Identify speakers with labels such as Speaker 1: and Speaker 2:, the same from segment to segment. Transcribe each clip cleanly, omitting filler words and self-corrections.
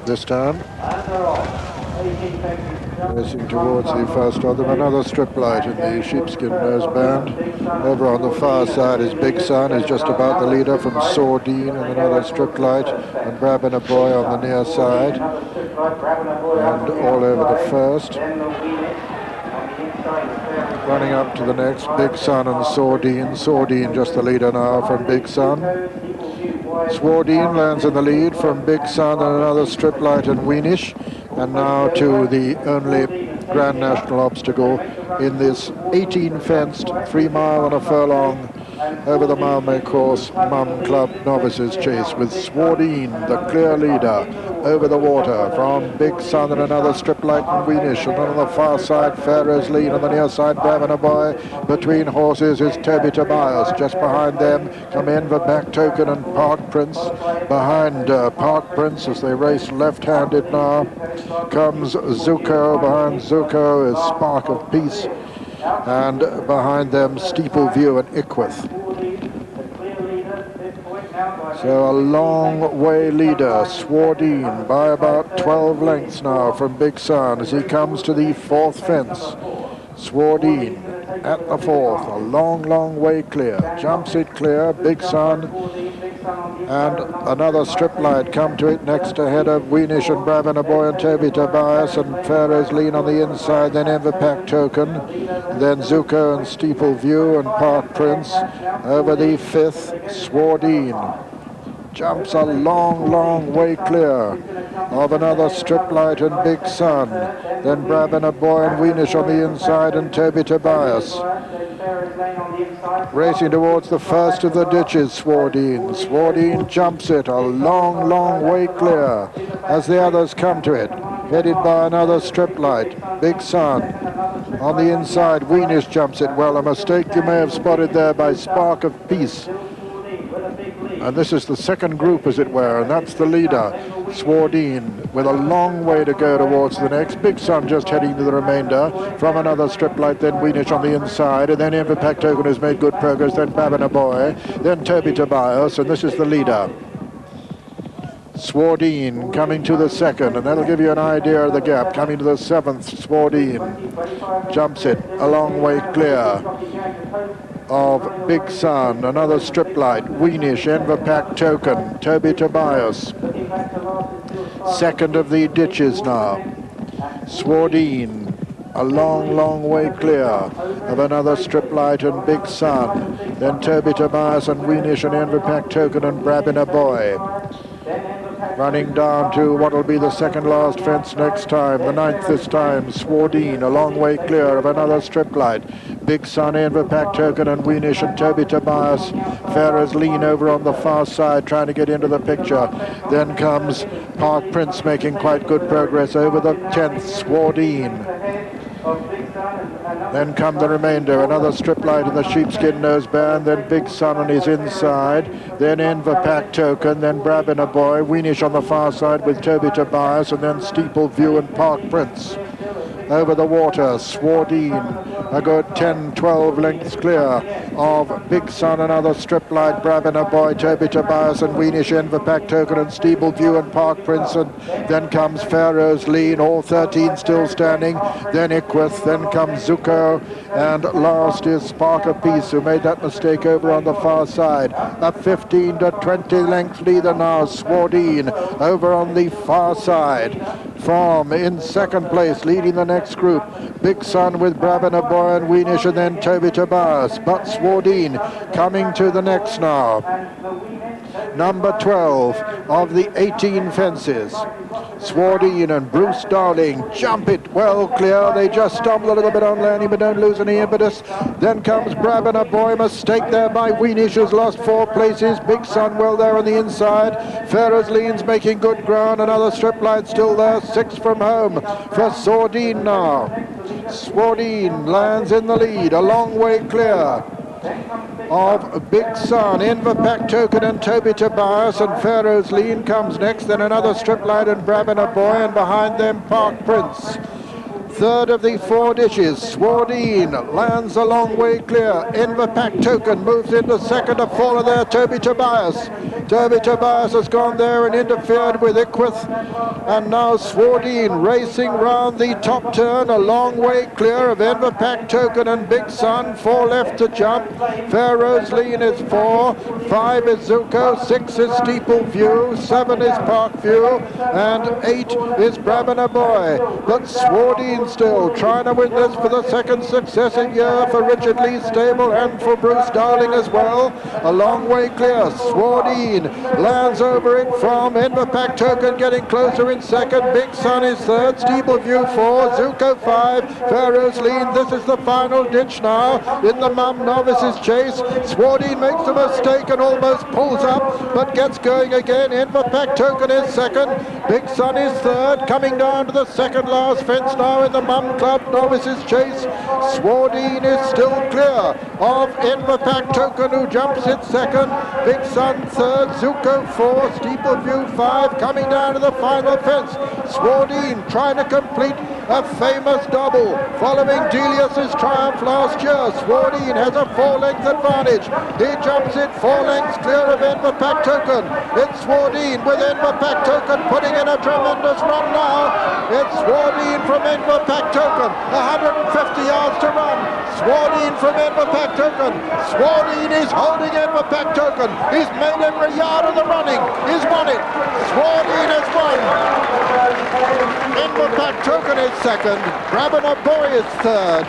Speaker 1: this time. Racing towards the first of them, another strip light in the sheepskin noseband. Over on the far side is Big Sun, is just about the leader from Swardean, and another strip light, and Brabin a Boy on the near side, and all over the first. Running up to the next, Big Sun and Swardean. Swardean just the leader now from Big Sun. Swardean lands in the lead from Big Sun and another strip light and Weenish. And now to the only Grand National obstacle in this 18-fenced, 3 mile and a furlong over the Mumm course, Mumm Club Novices chase, with Swardean, the clear leader, over the water from Big Sun and another strip light and Weenish. And on the far side, Pharaoh's Lean, on the near side, Brabin a Boy. Between horses is Toby Tobias. Just behind them come Enver Back Token and Park Prince. Behind Park Prince, as they race left-handed now, comes Zuko. Behind Zuko is Spark of Peace. And behind them, Steeple View and Ickworth. So a long way leader, Swardean, by about 12 lengths now from Big Sun as he comes to the 4th fence. Swardean at the 4th, a long way clear. Jumps it clear, Big Sun, and another strip light come to it next ahead of Weenish and Brabin a Boy and Toby Tobias, and Pharaoh's Lean on the inside, then Everpack Token, then Zuko and Steeple View and Park Prince. Over the 5th, Swardean jumps a long way clear of another strip light and Big Sun, then Brabin a Boy and Weenish on the inside, and Toby Tobias. Racing towards the first of the ditches, Swardean. Swardean jumps it a long way clear as the others come to it, headed by another strip light, Big Sun. On the inside, Weenish jumps it well, a mistake you may have spotted there by Spark of Peace. And this is the second group, as it were, and that's the leader, Swardean, with a long way to go towards the next. Big Sun just heading to the remainder from another strip light, then Weenish on the inside, and then Everpack Token has made good progress, then Brabin a Boy, then Toby Tobias, and this is the leader. Swardean coming to the 2nd, and that'll give you an idea of the gap. Coming to the 7th, Swardean jumps it a long way clear of Big Sun, another strip light, Weenish, Everpack Token, Toby Tobias. 2nd of the ditches now. Swardean, a long way clear of another strip light and Big Sun. Then Toby Tobias and Weenish and Everpack Token and Brabin a Boy. Running down to what will be the 2nd last fence next time, the 9th this time, Swardean, a long way clear of another strip light. Big Sun, Everpack Token and Weenish and Toby Tobias. Pharaoh's Lean over on the far side trying to get into the picture. Then comes Park Prince making quite good progress over the 10th, Swardean. Then come the remainder, another strip light in the sheepskin noseband, then Big Sun on his inside, then Everpack Token, then Brabin a Boy, Weenish on the far side with Toby Tobias, and then Steeple View and Park Prince. Over the water, Swardean, a good 10-12 lengths clear of Big Sun, another strip light, Brabin a Boy, Toby Tobias and Weenish, Everpack Token and Steeple View and Park Prince, and then comes Pharaoh's Lean, all 13 still standing, then Ickworth, then comes Zuko, and last is Spark of Peace, who made that mistake over on the far side. A 15 to 20 length leader now, Swardean, over on the far side. From in 2nd place, leading the next group, Big Sun with Brabin a Boy and Weenish, and then Toby Tobias. But Swardean coming to the next now. Number 12 of the 18 fences. Swardean and Bruce Dowling jump it well clear. They just stumble a little bit on landing, but don't lose any impetus. Then comes Brabin a Boy, mistake there by Weenish, who's lost 4 places. Big Sun well there on the inside. Pharaoh's Lean's making good ground. Another strip light still there. 6 from home for Swardean now. Swardean lands in the lead, a long way clear of Big Sun, Everpack Token and Toby Tobias, and Pharaoh's Lean comes next, then another strip light and Brabin a Boy, and behind them Park Prince. Third of the four dishes, Swardean lands a long way clear. Inverpack Token moves into second. A faller there, Toby Tobias. Toby Tobias has gone there and interfered with Ickworth. And now Swardean racing round the top turn, a long way clear of Inverpack Token and Big Sun. 4 left to jump. Pharaoh's Lean is 4. 5 is Zuko. 6 is Steeple View. 7 is Park View. And 8 is Brabiner Boy. But Swardean still trying to win this for the second successive year for Richard Lee's stable and for Bruce Dowling as well. A long way clear. Swardean lands over it from Inverpack Token, getting closer in second. Big Sun is third. Steeple View 4. Zuko 5. Pharaoh's Lean. This is the final ditch now in the Mumm Novices chase. Swardean makes a mistake and almost pulls up, but gets going again. Inverpack Token is second. Big Sun is third. Coming down to the second last fence now in the Mumm Club Novices chase. Swardean is still clear of Inverpack Token, who jumps in second. Big Sun third. Zuko 4. Steeple View 5. Coming down to the final fence. Swardean trying to complete a famous double following Delius's triumph last year. Swardean has a 4-length advantage. He jumps it 4 lengths clear of Inverpack Token. It's Swardean with Inverpack Token putting in a tremendous run now. It's Swardean from Inverpack Token. 150 yards to run. Swardean from Inverpack Token. Swardean is holding Inverpack Token. He's made every yard of the running. He's won it. Swardean has won. Inverpack Token is second. Brabiner Boy is third.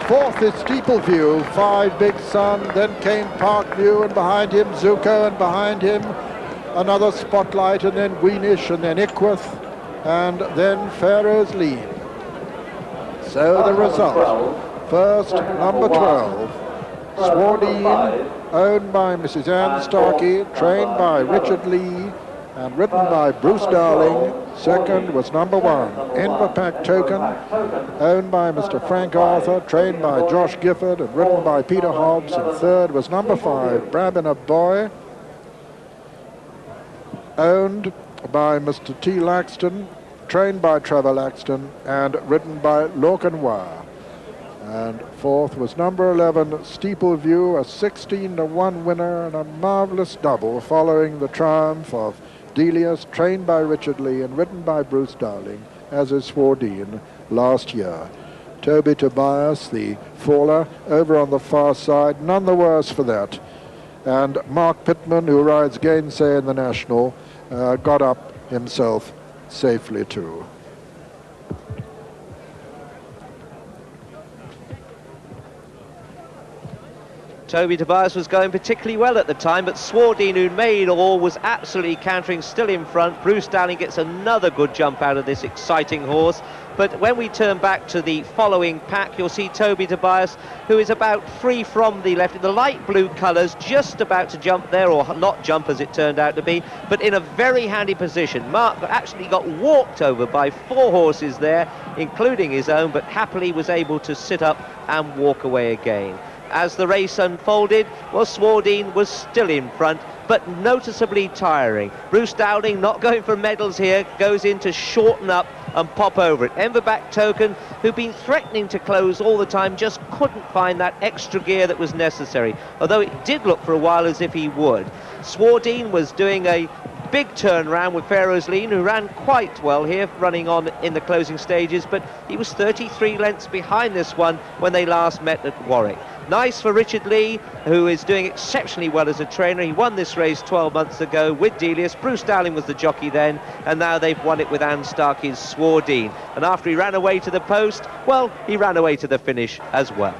Speaker 1: Fourth is Steeple View. 5 Big Sun. Then came Park View, and behind him Zuko, and behind him another Spotlight, and then Weenish, and then Ickworth, and then Pharaoh's Lean. So the result. First, number 12, Swardean, owned by Mrs. Ann Starkey, trained by Richard Lee, and ridden by Bruce Dowling. Second was number 1, Inverpack Token, owned by Mr. Frank Arthur, trained by Josh Gifford, and ridden by Peter Hobbs. And third was number 5, Brabiner Boy, owned by Mr. T. Laxton, trained by Trevor Laxton, and ridden by Lorcan. And fourth was number 11, Steeple View, a 16-1 winner and a marvellous double following the triumph of Delius, trained by Richard Lee and ridden by Bruce Dowling, as is Swardean last year. Toby Tobias, the faller, over on the far side, none the worse for that. And Mark Pittman, who rides Gainsay in the National, got up himself safely too.
Speaker 2: Toby Tobias was going particularly well at the time, but Swardean, who made all, was absolutely cantering, still in front. Bruce Dowling gets another good jump out of this exciting horse. But when we turn back to the following pack, you'll see Toby Tobias, who is about free from the left in the light blue colours, just about to jump there, or not jump as it turned out to be, but in a very handy position. Mark actually got walked over by 4 horses there, including his own, but happily was able to sit up and walk away again. As the race unfolded, well, Swardean was still in front, but noticeably tiring. Bruce Dowling, not going for medals here, goes in to shorten up and pop over it. Inverpack Token, who'd been threatening to close all the time, just couldn't find that extra gear that was necessary, although it did look for a while as if he would. Swardean was doing a big turnaround with Pharaoh's Lean, who ran quite well here, running on in the closing stages, but he was 33 lengths behind this one when they last met at Warwick. Nice for Richard Lee, who is doing exceptionally well as a trainer. He won this race 12 months ago with Delius. Bruce Dowling was the jockey then, and now they've won it with Ann Starkey's Swardean. And after he ran away to the post, well, he ran away to the finish as well.